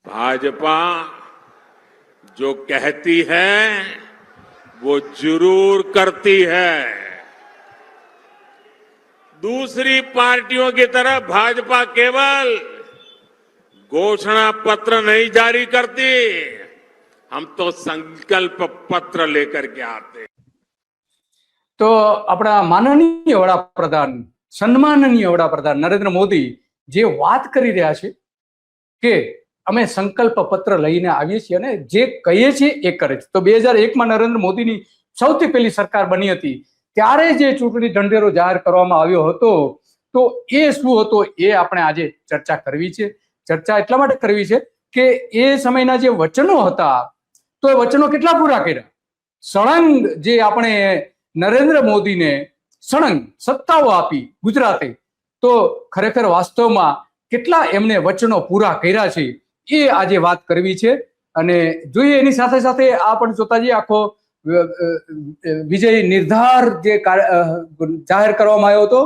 भाजपा जो कहती है वो जरूर करती है। दूसरी पार्टियों की तरह भाजपा केवल घोषणा पत्र नहीं जारी करती, हम तो संकल्प पत्र लेकर के आते। तो अपना माननीय वडाप्रधान सन्माननीय वडाप्रधान नरेंद्र मोदी जे बात करी रह्या छे के અમે સંકલ્પ પત્ર લઈને આવીએ છીએ અને જે કહીએ છીએ એ કરે છે। તો 2001 માં નરેન્દ્ર મોદીની સૌથી પહેલી સરકાર બની હતી ત્યારે જે ચૂંટણી ઢંઢેરો જાહેર કરવામાં આવ્યો હતો તો એ શું હતો એ આપણે આજે ચર્ચા કરવી છે। ચર્ચા એટલા માટે કરવી છે કે એ સમયના જે વચનો હતા તો એ વચનો કેટલા પૂરા કર્યા। સળંગ જે આપણે નરેન્દ્ર મોદીને સળંગ સત્તાઓ આપી ગુજરાતે તો ખરેખર વાસ્તવમાં કેટલા એમને વચનો પૂરા કર્યા છે એ આજે વાત કરવી છે। અને જોઈએ એની સાથે સાથે આ પણ જોતા જઈએ આખો વિજય નિર્ધાર જે જાહેર કરવામાં આવ્યો હતો